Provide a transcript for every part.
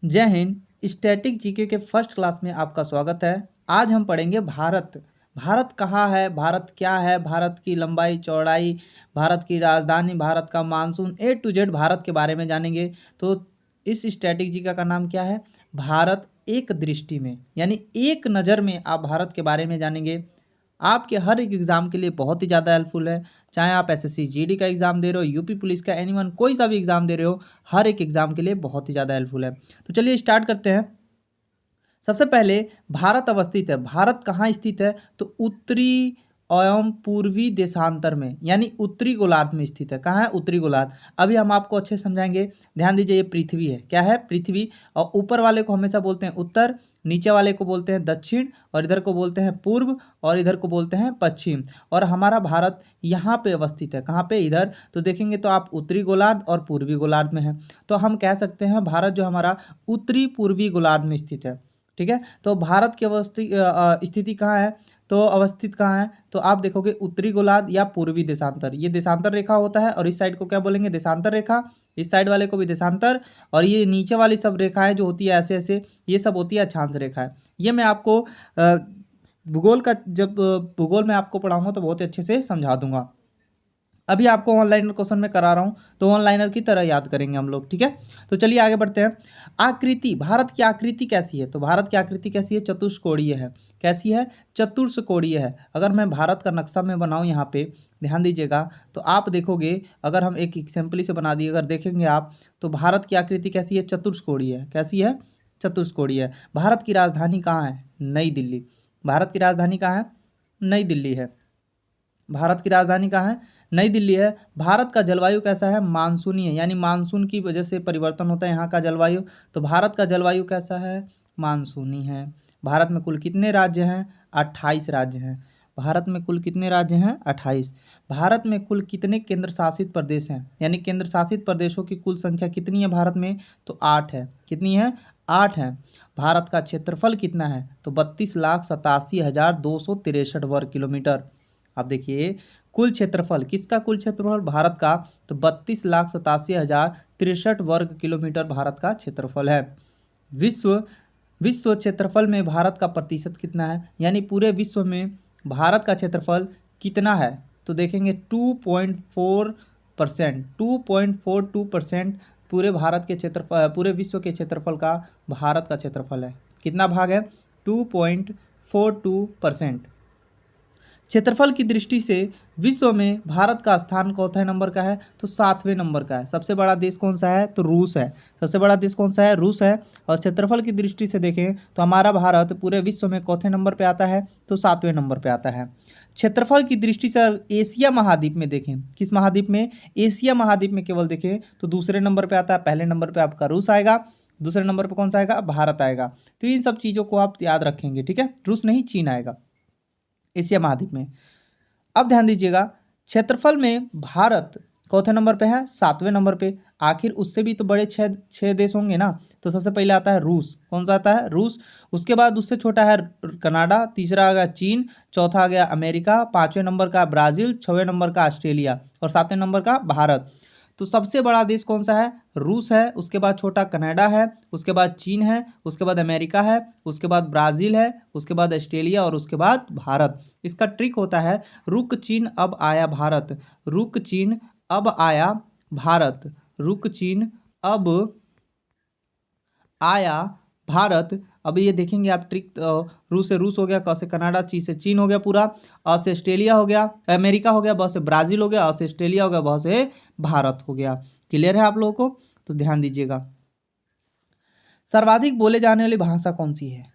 जय Hind. Static GK के first class में आपका स्वागत है। आज हम पढ़ेंगे भारत। भारत कहाँ है, भारत क्या है, भारत की लंबाई चौड़ाई, भारत की राजधानी, भारत का मानसून, ए टू जेड भारत के बारे में जानेंगे। तो इस स्टैटिक जीके का नाम क्या है? भारत एक दृष्टि में, यानी एक नज़र में आप भारत के बारे में जानेंगे। आपके हर एक एग्ज़ाम के लिए बहुत ही ज़्यादा हेल्पफुल है। चाहे आप एसएससी जीडी का एग्ज़ाम दे रहे हो, यूपी पुलिस का, एनीवन कोई सा भी एग्ज़ाम दे रहे हो, हर एक एग्ज़ाम के लिए बहुत ही ज़्यादा हेल्पफुल है। तो चलिए स्टार्ट करते हैं। सबसे पहले भारत अवस्थित है। भारत कहाँ स्थित है? तो उत्तरी एवं पूर्वी देशांतर में, यानी उत्तरी गोलार्ध में स्थित है। कहाँ है? उत्तरी गोलार्ध। अभी हम आपको अच्छे से समझाएंगे। ध्यान दीजिए, ये पृथ्वी है। क्या है? पृथ्वी। और ऊपर वाले को हमेशा बोलते हैं उत्तर, नीचे वाले को बोलते हैं दक्षिण, और इधर को बोलते हैं पूर्व, और इधर को बोलते हैं पश्चिम। और हमारा भारत यहाँ पे अवस्थित है। कहाँ पे? इधर। तो देखेंगे तो आप उत्तरी गोलार्ध और पूर्वी गोलार्ध में है। तो हम कह सकते हैं भारत जो हमारा उत्तरी पूर्वी गोलार्ध में स्थित है। ठीक है। तो भारत की स्थिति कहाँ है? तो अवस्थित कहाँ है? तो आप देखोगे उत्तरी गोलार्ध या पूर्वी देशांतर। ये देशांतर रेखा होता है, और इस साइड को क्या बोलेंगे? देशांतर रेखा। इस साइड वाले को भी देशांतर, और ये नीचे वाली सब रेखाएं जो होती है ऐसे ऐसे, ये सब होती है अक्षांश रेखाएं। ये मैं आपको भूगोल का जब भूगोल में आपको पढ़ाऊंगा तो बहुत ही अच्छे से समझा दूंगा। अभी आपको ऑनलाइन क्वेश्चन में करा रहा हूँ, तो ऑनलाइनर की तरह याद करेंगे हम लोग। ठीक है। तो चलिए आगे बढ़ते हैं। आकृति, भारत की आकृति कैसी है? तो भारत की आकृति कैसी है? चतुष्कोणीय है। कैसी है? चतुष्कोणीय है। अगर मैं भारत का नक्शा में बनाऊं यहाँ पे, ध्यान दीजिएगा, तो आप देखोगे, अगर हम एक एग्जाम्पल से बना दिए, अगर देखेंगे आप, तो भारत की आकृति कैसी है? चतुष्कोणीय है। कैसी है? चतुष्कोणीय है। भारत की राजधानी कहाँ है? नई दिल्ली। भारत की राजधानी कहाँ है? नई दिल्ली है। भारत की राजधानी कहाँ है? नई दिल्ली है। भारत का जलवायु कैसा है? मानसूनी है, यानी मानसून की वजह से परिवर्तन होता है यहाँ का जलवायु। तो भारत का जलवायु कैसा है? मानसूनी है। भारत में कुल कितने राज्य हैं? 28 राज्य हैं। भारत में कुल कितने राज्य हैं? 28। भारत में कुल कितने केंद्र शासित प्रदेश हैं? यानी केंद्र शासित प्रदेशों की कुल संख्या कितनी है भारत में? तो 8 है। कितनी है? 8 है। भारत का क्षेत्रफल कितना है? तो 32,87,263 वर्ग किलोमीटर। अब देखिए, कुल क्षेत्रफल किसका? कुल क्षेत्रफल भारत का। तो 32,87,063 वर्ग किलोमीटर भारत का क्षेत्रफल है। विश्व विश्व क्षेत्रफल में भारत का प्रतिशत कितना है? यानी पूरे विश्व में भारत का क्षेत्रफल कितना है? तो देखेंगे 2.4%, 2.42% पूरे भारत के क्षेत्रफल, पूरे विश्व के क्षेत्रफल का भारत का क्षेत्रफल है। कितना भाग है? 2.42%। क्षेत्रफल की दृष्टि से विश्व में भारत का स्थान चौथे नंबर का है, तो 7वें नंबर का है। सबसे बड़ा देश कौन सा है? तो रूस है। सबसे बड़ा देश कौन सा है? रूस है। और क्षेत्रफल की दृष्टि से देखें तो हमारा भारत पूरे विश्व में चौथे नंबर पे आता है, तो 7वें नंबर पे आता है। क्षेत्रफल की दृष्टि से एशिया महाद्वीप में देखें, किस महाद्वीप में? एशिया महाद्वीप में केवल देखें तो दूसरे नंबर पर आता है। पहले नंबर पर आपका रूस आएगा, दूसरे नंबर पर कौन सा आएगा? भारत आएगा। तो इन सब चीज़ों को आप याद रखेंगे। ठीक है। रूस नहीं, चीन आएगा एशिया महाद्वीप में। अब ध्यान दीजिएगा, क्षेत्रफल में भारत चौथे नंबर पे है, 7वें नंबर पे। आखिर उससे भी तो बड़े छह छह देश होंगे ना। तो सबसे पहले आता है रूस। कौन सा आता है? रूस। उसके बाद उससे छोटा है कनाडा, तीसरा आ गया चीन, चौथा आ गया अमेरिका, 5वें नंबर का ब्राज़ील, 6वें नंबर का ऑस्ट्रेलिया, और 7वें नंबर का भारत। तो सबसे बड़ा देश कौन सा है? रूस है। उसके बाद छोटा कनाडा है, उसके बाद चीन है, उसके बाद अमेरिका है, उसके बाद ब्राज़ील है, उसके बाद ऑस्ट्रेलिया, और उसके बाद भारत। इसका ट्रिक होता है, रुक चीन अब आया भारत। रुक चीन अब आया भारत। रुक चीन अब आया भारत। अब ये देखेंगे आप ट्रिक, रूस से रूस हो गया, क से कनाडा, ची से चीन हो गया पूरा, अ से ऑस्ट्रेलिया हो गया, अमेरिका हो गया, ब से ब्राज़ील हो गया, अ से ऑस्ट्रेलिया हो गया, भ से भारत हो गया। क्लियर है आप लोगों को? तो ध्यान दीजिएगा। सर्वाधिक बोले जाने वाली भाषा कौन सी है?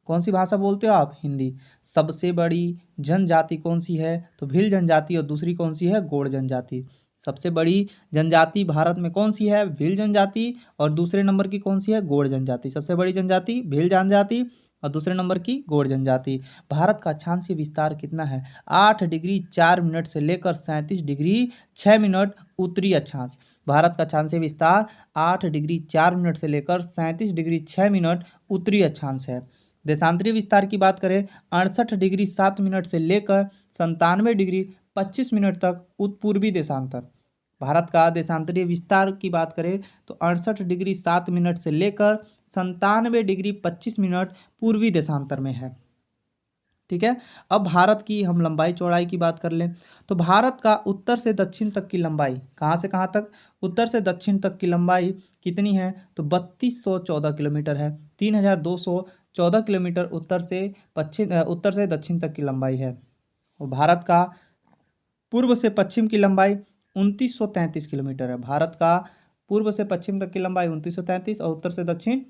कौन सी भाषा बोलते हो आप? हिंदी। सबसे बड़ी जनजाति कौन सी है? तो भील जनजाति। और दूसरी कौन सी है? गोंड जनजाति। सबसे बड़ी जनजाति भारत में कौन सी है? भील जनजाति। और दूसरे नंबर की कौन सी है? गोंड जनजाति। सबसे बड़ी जनजाति भील जनजाति, और दूसरे नंबर की गोंड जनजाति। भारत का अक्षांशीय विस्तार कितना है? 8 डिग्री 4 मिनट से लेकर 37 डिग्री 6 मिनट उत्तरी अक्षांश। भारत का अक्षांशीय विस्तार 8 डिग्री 4 मिनट से लेकर 37 डिग्री 6 मिनट उत्तरी अक्षांश है। देशांतरीय विस्तार की बात करें, 68 डिग्री 7 मिनट से लेकर 97 डिग्री 25 मिनट तक पूर्वी देशांतर। भारत का देशांतरीय विस्तार की बात करें तो 68 डिग्री 7 मिनट से लेकर 97 डिग्री 25 मिनट पूर्वी देशांतर में है। ठीक है। अब भारत की हम लंबाई चौड़ाई की बात कर लें तो भारत का उत्तर से दक्षिण तक की लंबाई, कहाँ से कहाँ तक, उत्तर से दक्षिण तक की लंबाई कितनी है तो 3214 किलोमीटर है। 3214 किलोमीटर उत्तर से दक्षिण तक की लंबाई है। और भारत का पूर्व से पश्चिम की लंबाई 2933 किलोमीटर है। भारत का पूर्व से पश्चिम तक की लंबाई 2933 और उत्तर से दक्षिण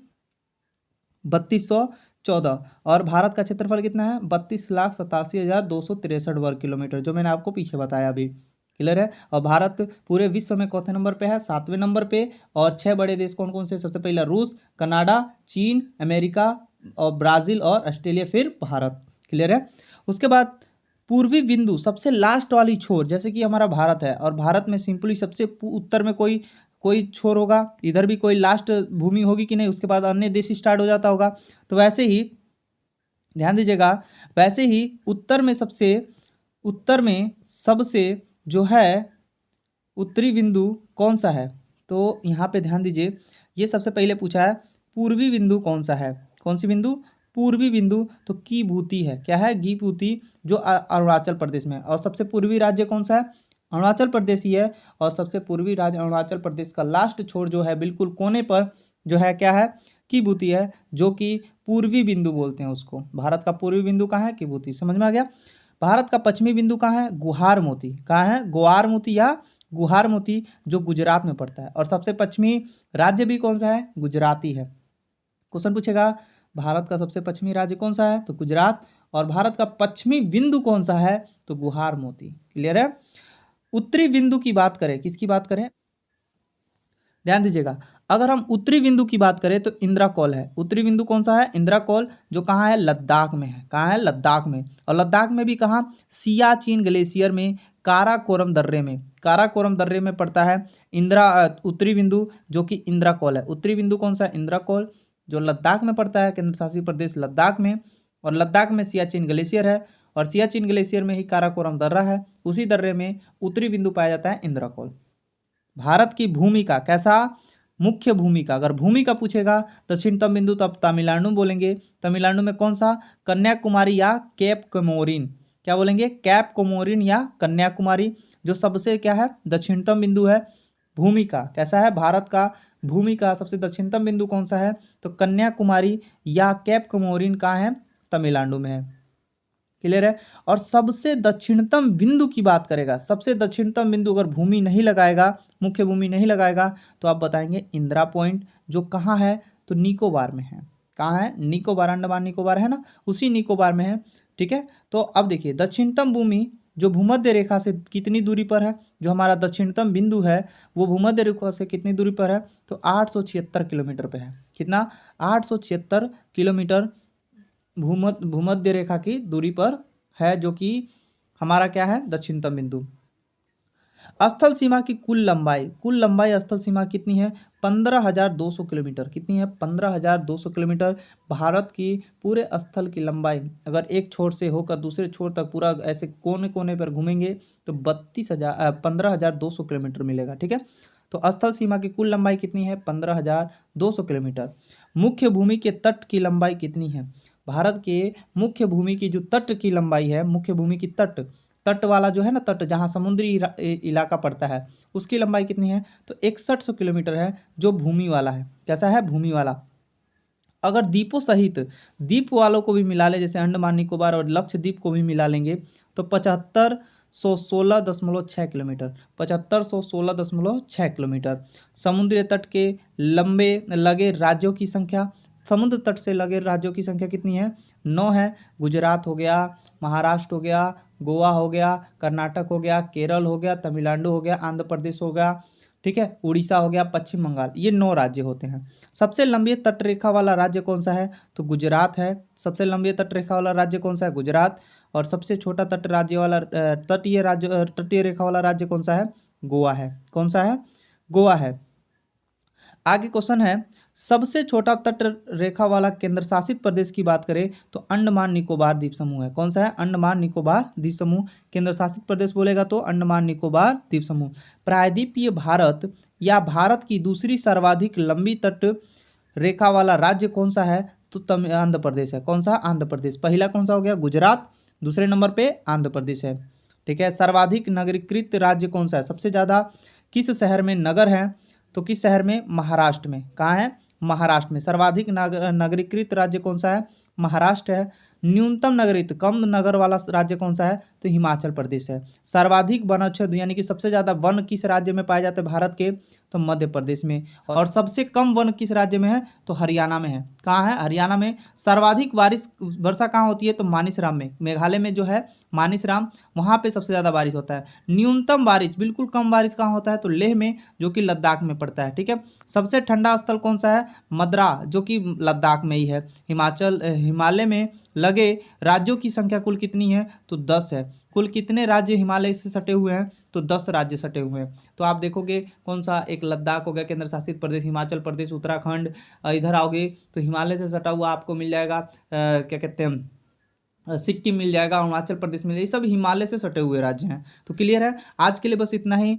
3214। और भारत का क्षेत्रफल कितना है 32,87,263 वर्ग किलोमीटर, जो मैंने आपको पीछे बताया अभी। क्लियर है। और भारत पूरे विश्व में चौथे नंबर पे है, 7वें नंबर पे। और 6 बड़े देश कौन कौन से, सबसे पहला रूस, कनाडा, चीन, अमेरिका और ब्राज़ील और ऑस्ट्रेलिया, फिर भारत। क्लियर है। उसके बाद पूर्वी बिंदु, सबसे लास्ट वाली छोर, जैसे कि हमारा भारत है और भारत में सिंपली सबसे उत्तर में कोई कोई छोर होगा, इधर भी कोई लास्ट भूमि होगी कि नहीं, उसके बाद अन्य देश स्टार्ट हो जाता होगा। तो वैसे ही ध्यान दीजिएगा, वैसे ही उत्तर में सबसे जो है उत्तरी बिंदु कौन सा है, तो यहाँ पे ध्यान दीजिए, ये सबसे पहले पूछा है पूर्वी बिंदु कौन सा है, कौन सी बिंदु, पूर्वी बिंदु। तो कीभूती है, क्या है, गीभूती, जो अरुणाचल प्रदेश में है। और सबसे पूर्वी राज्य कौन सा है, अरुणाचल प्रदेश ही है। और सबसे पूर्वी राज्य अरुणाचल प्रदेश का लास्ट छोर जो है बिल्कुल कोने पर जो है क्या है, कीभूती है, जो कि पूर्वी बिंदु बोलते हैं उसको। भारत का पूर्वी बिंदु कहाँ है, कीभूती। समझ में आ गया। भारत का पश्चिमी बिंदु कहाँ है, गुहार मोती, कहाँ है, ग्वार मोती या गुहार मोती, जो गुजरात में पड़ता है। और सबसे पश्चिमी राज्य भी कौन सा है, गुजराती है। क्वेश्चन पूछेगा भारत का सबसे पश्चिमी राज्य कौन सा है, तो गुजरात। और भारत का पश्चिमी बिंदु कौन सा है, तो गुहार मोती। क्लियर है। उत्तरी बिंदु की बात करें, किसकी बात करें, ध्यान दीजिएगा, अगर हम उत्तरी बिंदु की बात करें तो इंदिरा कौल है। उत्तरी बिंदु कौन सा है, इंदिरा कौल, जो कहाँ है, लद्दाख में है। कहाँ है, लद्दाख में। और लद्दाख में भी कहाँ, सियाचिन ग्लेशियर में, काराकोरम दर्रे में, काराकोरम दर्रे में पड़ता है उत्तरी बिंदु, जो कि इंदिरा कौल है। उत्तरी बिंदु कौन सा है, इंदिरा कौल, जो लद्दाख में पड़ता है, केंद्र शासित प्रदेश लद्दाख में। और लद्दाख में सियाचिन ग्लेशियर है और सियाचिन ग्लेशियर में ही काराकोरम दर्रा है। उसी दर्रे में उत्तरी बिंदु पाया जाता है, इंदिरा कौल। भारत की भूमिका कैसा, मुख्य भूमिका, अगर भूमिका पूछेगा दक्षिणतम बिंदु तो आप तमिलनाडु बोलेंगे। तमिलनाडु में कौन सा, कन्याकुमारी या कैप कोमोरिन, क्या बोलेंगे, कैप कोमोरिन या कन्याकुमारी, जो सबसे क्या है, दक्षिणतम बिंदु है। भूमिका कैसा है, भारत का भूमिका सबसे दक्षिणतम बिंदु कौन सा है, तो कन्याकुमारी या कैप कोमोरिन कहाँ है, तमिलनाडु में है। क्लियर है। और सबसे दक्षिणतम बिंदु की बात करेगा, सबसे दक्षिणतम बिंदु अगर भूमि नहीं लगाएगा, मुख्य भूमि नहीं लगाएगा, तो आप बताएंगे इंदिरा पॉइंट, जो कहाँ है, तो निकोबार में है। कहाँ है, निकोबार, अंडमान निकोबार है ना, उसी निकोबार में है। ठीक है। तो अब देखिए दक्षिणतम भूमि जो भूमध्य रेखा से कितनी दूरी पर है, जो हमारा दक्षिणतम बिंदु है वो भूमध्य रेखा से कितनी दूरी पर है, तो 876 किलोमीटर पे है। कितना, 876 किलोमीटर भूमध्य रेखा की दूरी पर है, जो कि हमारा क्या है, दक्षिणतम बिंदु। स्थल सीमा की कुल लंबाई स्थल सीमा कितनी है, 15,200 किलोमीटर। कितनी है, 15,200 किलोमीटर। भारत की पूरे स्थल की लंबाई अगर एक छोर से होकर दूसरे छोर तक पूरा ऐसे कोने कोने पर घूमेंगे तो 15,200 किलोमीटर मिलेगा। ठीक है। तो स्थल सीमा की कुल लंबाई कितनी है, 15,200 किलोमीटर। मुख्य भूमि के तट की लंबाई कितनी है, भारत के मुख्य भूमि की जो तट की लंबाई है, मुख्य भूमि की तट वाला जो है ना, तट जहाँ समुद्री इलाका पड़ता है, उसकी लंबाई कितनी है, तो 6100 किलोमीटर है, जो भूमि वाला है। कैसा है, भूमि वाला। अगर द्वीपों सहित द्वीप वालों को भी मिला ले, जैसे अंडमान निकोबार और लक्षद्वीप को भी मिला लेंगे, तो 7516.6 किलोमीटर, 7516.6 किलोमीटर। समुद्री तट के लंबे लगे राज्यों की संख्या, समुद्र तट से लगे राज्यों की संख्या कितनी है, 9 है। गुजरात हो गया, महाराष्ट्र हो गया, गोवा हो गया, कर्नाटक हो गया, केरल हो गया, तमिलनाडु हो गया, आंध्र प्रदेश हो गया, ठीक है, उड़ीसा हो गया, पश्चिम बंगाल, ये 9 राज्य होते हैं। सबसे लंबी तटरेखा वाला राज्य कौन सा है, तो गुजरात है। सबसे लंबी तटरेखा वाला राज्य कौन सा है, गुजरात। और सबसे छोटा तटीय रेखा वाला राज्य कौन सा है, गोवा है। कौन सा है, गोवा है। आगे क्वेश्चन है, सबसे छोटा तट रेखा वाला केंद्र शासित प्रदेश की बात करें तो अंडमान निकोबार द्वीप समूह है। कौन सा है? अंडमान निकोबार द्वीप समूह। केंद्र शासित प्रदेश बोलेगा तो अंडमान निकोबार द्वीप समूह। प्रायद्वीपीय भारत या भारत की दूसरी सर्वाधिक लंबी तट रेखा वाला राज्य कौन सा है? तो आंध्र प्रदेश है। कौन सा? आंध्र प्रदेश। पहला कौन सा हो गया? गुजरात। दूसरे नंबर पे आंध्र प्रदेश है। ठीक है। सर्वाधिक नगरीकृत राज्य कौन सा है? सबसे ज़्यादा किस शहर में नगर है? तो किस शहर में? महाराष्ट्र में। कहाँ है? महाराष्ट्र में। सर्वाधिक नगरीकृत राज्य कौन सा है? महाराष्ट्र है। न्यूनतम नगरीकृत कम नगर वाला राज्य कौन सा है? तो हिमाचल प्रदेश है। सर्वाधिक वनक्षेत्र यानी कि सबसे ज़्यादा वन किस राज्य में पाए जाते हैं भारत के? तो मध्य प्रदेश में। और सबसे कम वन किस राज्य में है? तो हरियाणा में है। कहाँ है? हरियाणा में। सर्वाधिक वर्षा कहाँ होती है? तो मानिसराम में। मेघालय में जो है मानिसराम, वहाँ पे सबसे ज़्यादा बारिश होता है। न्यूनतम बारिश, बिल्कुल कम बारिश कहाँ होता है? तो लेह में, जो कि लद्दाख में पड़ता है। ठीक है। सबसे ठंडा स्थल कौन सा है? मद्रा, जो कि लद्दाख में ही है। हिमालय में लगे राज्यों की संख्या कुल कितनी है? तो 10 है। कुल कितने राज्य हिमालय से सटे हुए हैं? तो 10 राज्य सटे हुए हैं। तो आप देखोगे कौन सा? एक लद्दाख हो गया केंद्र शासित प्रदेश, हिमाचल प्रदेश, उत्तराखंड। इधर आओगे तो हिमालय से सटा हुआ आपको मिल जाएगा क्या कहते हैं, सिक्किम मिल जाएगा, अरुणाचल प्रदेश मिल जाएगा। ये सब हिमालय से सटे हुए राज्य हैं। तो क्लियर है। आज के लिए बस इतना ही।